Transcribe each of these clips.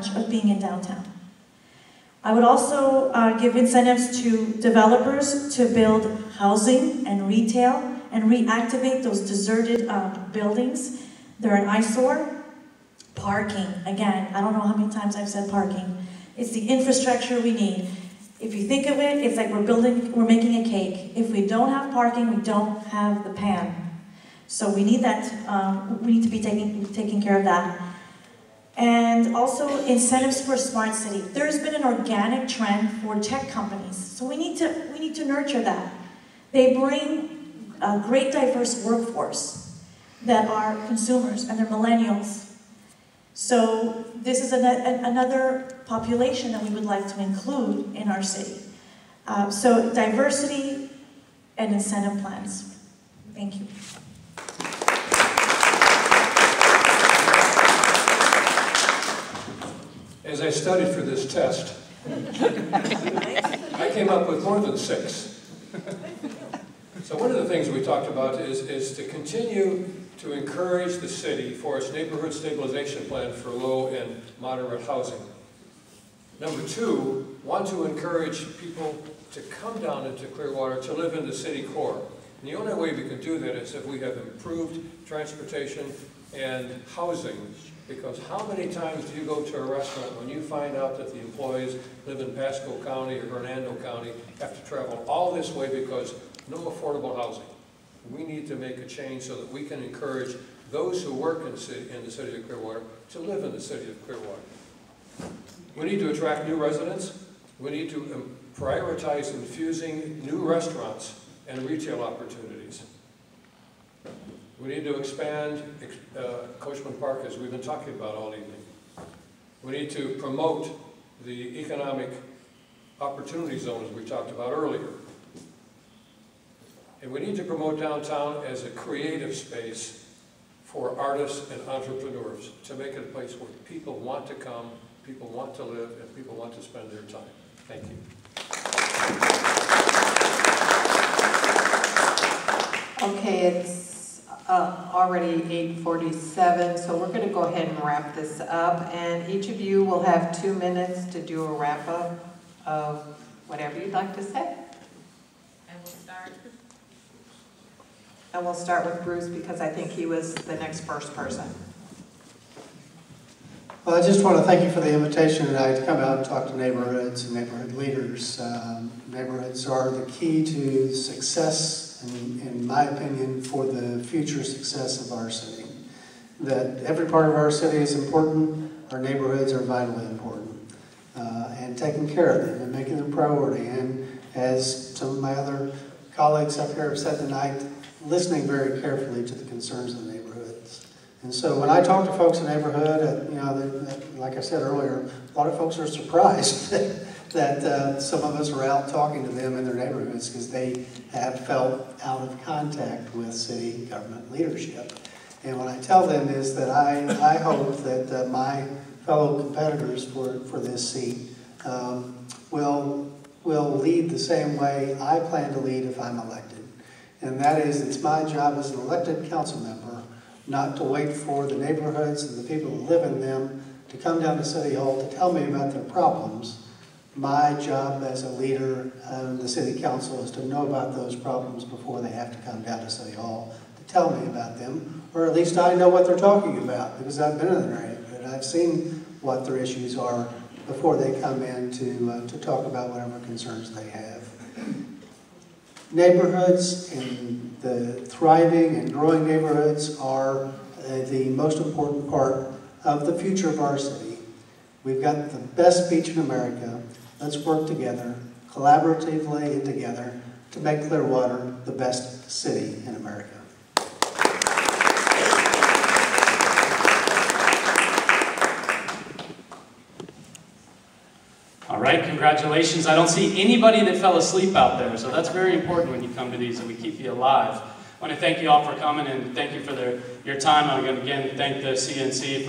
challenge of being in downtown. I would also give incentives to developers to build housing and retail and reactivate those deserted buildings. They're an eyesore. Parking, again, I don't know how many times I've said parking. It's the infrastructure we need. If you think of it, it's like we're making a cake. If we don't have parking, we don't have the pan. So we need that, we need to be taking care of that. And also incentives for a smart city. There's been an organic trend for tech companies, so we need to nurture that. They bring a great diverse workforce that are consumers and they're millennials. So this is another population that we would like to include in our city. So diversity and incentive plans. Thank you. As I studied for this test, I came up with more than 6. So one of the things we talked about is to continue to encourage the city for its neighborhood stabilization plan for low and moderate housing. Number 2, want to encourage people to come down into Clearwater to live in the city core. And the only way we can do that is if we have improved transportation and housing. Because how many times do you go to a restaurant when you find out that the employees live in Pasco County or Hernando County, have to travel all this way because no affordable housing? We need to make a change so that we can encourage those who work in the city of Clearwater to live in the city of Clearwater. We need to attract new residents. We need to prioritize infusing new restaurants and retail opportunities. We need to expand Coachman Park, as we've been talking about all evening. We need to promote the economic opportunity zones we talked about earlier. And we need to promote downtown as a creative space for artists and entrepreneurs to make it a place where people want to come, people want to live, and people want to spend their time. Thank you. Okay, it's already 8:47, so we're going to go ahead and wrap this up. And each of you will have 2 minutes to do a wrap-up of whatever you'd like to say. And we'll start. And we'll start with Bruce because I think he was the next first person. Well, I just want to thank you for the invitation tonight to come out and talk to neighborhoods and neighborhood leaders. Neighborhoods are the key to success, in my opinion, for the future success of our city. That every part of our city is important, our neighborhoods are vitally important. And taking care of them and making them a priority. And as some of my other colleagues up here have said tonight, listening very carefully to the concerns of the neighborhoods. And so when I talk to folks in the neighborhood, you know, like I said earlier, a lot of folks are surprised that some of us are out talking to them in their neighborhoods because they have felt out of contact with city government leadership. And what I tell them is that I hope that my fellow competitors for this seat will lead the same way I plan to lead if I'm elected. And that is, it's my job as an elected council member not to wait for the neighborhoods and the people who live in them to come down to City Hall to tell me about their problems. My job as a leader of the City Council is to know about those problems before they have to come down to City Hall to tell me about them, or at least I know what they're talking about because I've been in the neighborhood. I've seen what their issues are before they come in to talk about whatever concerns they have. Neighborhoods and the thriving and growing neighborhoods are the most important part of the future of our city. We've got the best beach in America. Let's work together, collaboratively and together, to make Clearwater the best city in America. All right, congratulations. I don't see anybody that fell asleep out there, so that's very important when you come to these, that we keep you alive. I want to thank you all for coming and thank you for your time. I'm going to again thank the CNC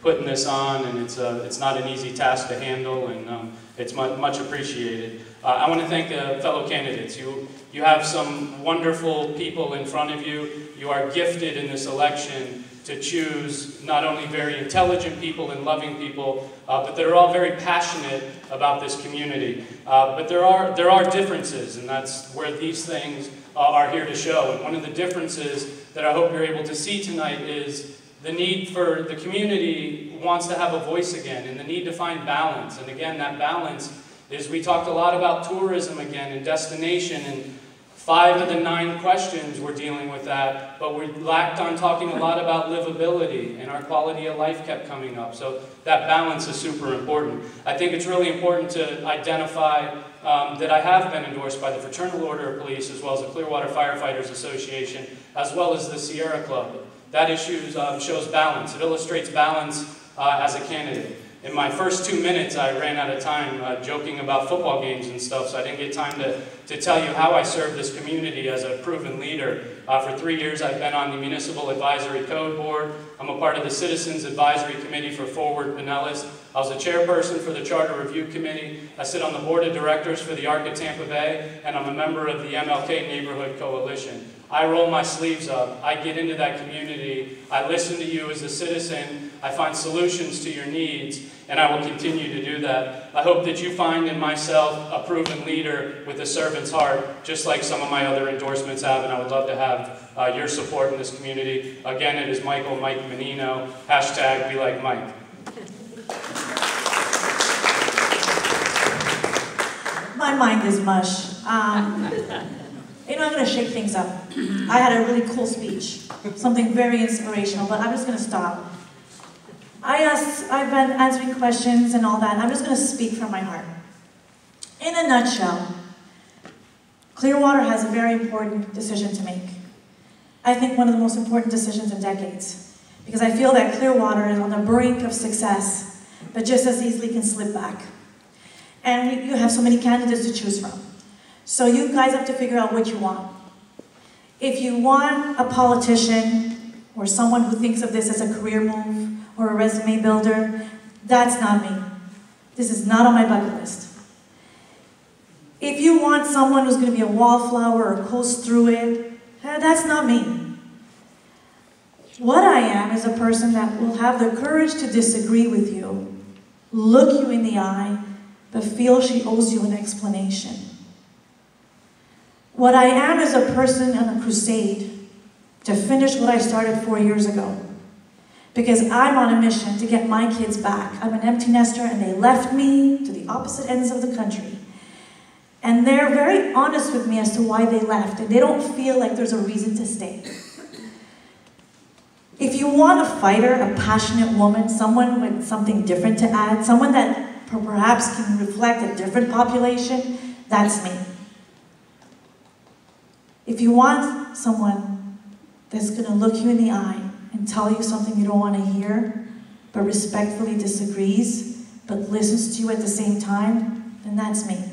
putting this on, and it's not an easy task to handle, and it's much appreciated. I want to thank the fellow candidates. You have some wonderful people in front of you. You are gifted in this election to choose not only very intelligent people and loving people, but that are all very passionate about this community. But there are differences, and that's where these things are here to show. And one of the differences that I hope you're able to see tonight is the need for the community wants to have a voice again, and the need to find balance. And again, that balance is, we talked a lot about tourism again and destination, and 5 of the 9 questions we're dealing with that, but we lacked on talking a lot about livability, and our quality of life kept coming up. So that balance is super important. I think it's really important to identify that I have been endorsed by the Fraternal Order of Police, as well as the Clearwater Firefighters Association, as well as the Sierra Club. That issue shows balance. It illustrates balance as a candidate. In my first 2 minutes, I ran out of time joking about football games and stuff, so I didn't get time to tell you how I serve this community as a proven leader. For 3 years, I've been on the Municipal Advisory Code Board. I'm a part of the Citizens Advisory Committee for Forward Pinellas. I was the chairperson for the Charter Review Committee. I sit on the Board of Directors for the ARC of Tampa Bay, and I'm a member of the MLK Neighborhood Coalition. I roll my sleeves up. I get into that community. I listen to you as a citizen. I find solutions to your needs, and I will continue to do that. I hope that you find in myself a proven leader with a servant's heart, just like some of my other endorsements have, and I would love to have your support in this community. Again, it is Mike Mannino, hashtag Be Like Mike. My mind is mush. You know, I'm going to shake things up. I had a really cool speech, something very inspirational, but I'm just going to stop. I've been answering questions and all that. I'm just going to speak from my heart. In a nutshell, Clearwater has a very important decision to make. I think one of the most important decisions in decades, because I feel that Clearwater is on the brink of success, but just as easily can slip back. And you have so many candidates to choose from. So you guys have to figure out what you want. If you want a politician or someone who thinks of this as a career move or a resume builder, that's not me. This is not on my bucket list. If you want someone who's going to be a wallflower or coast through it, that's not me. What I am is a person that will have the courage to disagree with you, look you in the eye, but feel she owes you an explanation. What I am is a person on a crusade to finish what I started 4 years ago. Because I'm on a mission to get my kids back. I'm an empty nester and they left me to the opposite ends of the country. And they're very honest with me as to why they left, and they don't feel like there's a reason to stay. If you want a fighter, a passionate woman, someone with something different to add, someone that perhaps can reflect a different population, that's me. If you want someone that's going to look you in the eye and tell you something you don't want to hear, but respectfully disagrees, but listens to you at the same time, then that's me.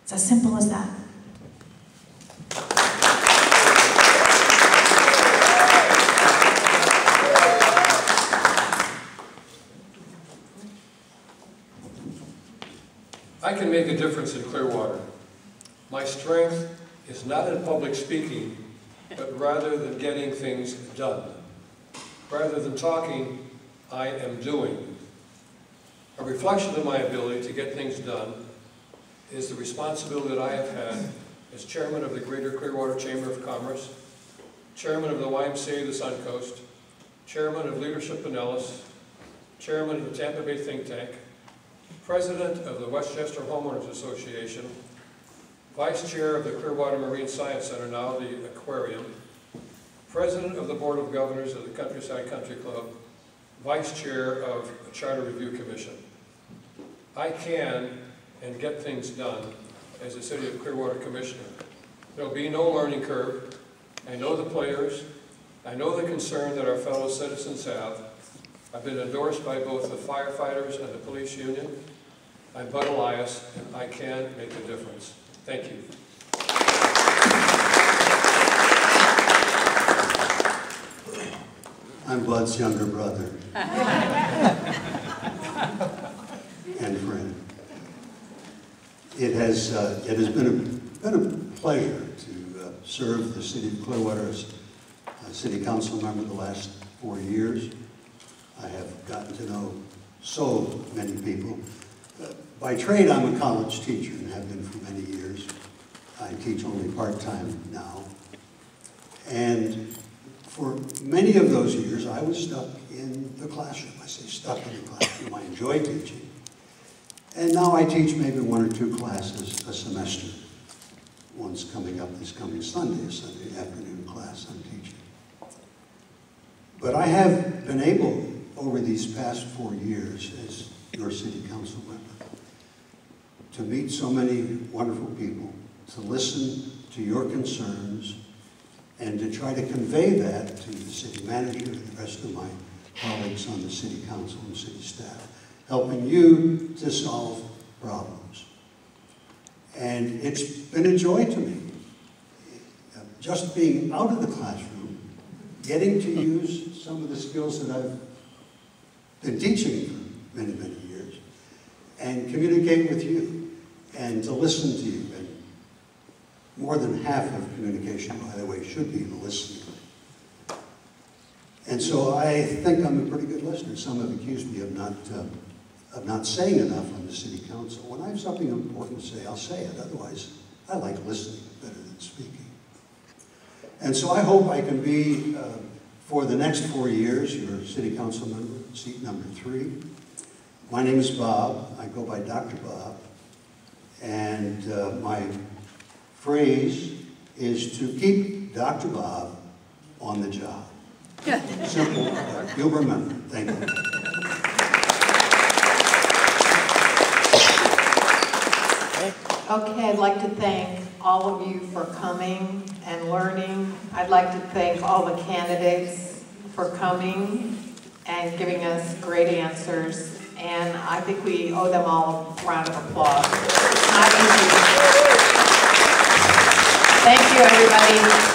It's as simple as that. I can make a difference in Clearwater. My strength is not in public speaking, but rather than getting things done. Rather than talking, I am doing. A reflection of my ability to get things done is the responsibility that I have had as chairman of the Greater Clearwater Chamber of Commerce, chairman of the YMCA of the Suncoast, chairman of Leadership Pinellas, chairman of the Tampa Bay Think Tank, president of the Westchester Homeowners Association, vice chair of the Clearwater Marine Science Center, now the Aquarium, president of the Board of Governors of the Countryside Country Club, vice chair of the Charter Review Commission. I can and get things done as a City of Clearwater Commissioner. There'll be no learning curve. I know the players. I know the concern that our fellow citizens have. I've been endorsed by both the firefighters and the police union. I'm Bud Elias, and I can make a difference. Thank you. I'm Bud's younger brother and friend. It has been a pleasure to serve the city of Clearwater as a city council member the last 4 years. I have gotten to know so many people. By trade, I'm a college teacher and have been for many years. I teach only part-time now. And for many of those years, I was stuck in the classroom. I say stuck in the classroom. I enjoy teaching. And now I teach maybe 1 or 2 classes a semester. One's coming up this coming Sunday, a Sunday afternoon class I'm teaching. But I have been able, over these past 4 years as your city council member, to meet so many wonderful people, to listen to your concerns, and to try to convey that to the city manager and the rest of my colleagues on the city council and city staff, helping you to solve problems. And it's been a joy to me. Just being out of the classroom, getting to use some of the skills that I've been teaching for many, many years, and communicate with you, and to listen to you. And more than half of communication, by the way, should be listening. And so I think I'm a pretty good listener. Some have accused me of not saying enough on the city council. When I have something important to say, I'll say it. Otherwise, I like listening better than speaking. And so I hope I can be, for the next 4 years, your city council member, seat number 3. My name is Bob. I go by Dr. Bob. And my phrase is to keep Dr. Bob on the job. Simple, but you'll remember. Thank you. Okay, I'd like to thank all of you for coming and learning. I'd like to thank all the candidates for coming and giving us great answers. And I think we owe them all a round of applause. It's not easy. Thank you, everybody.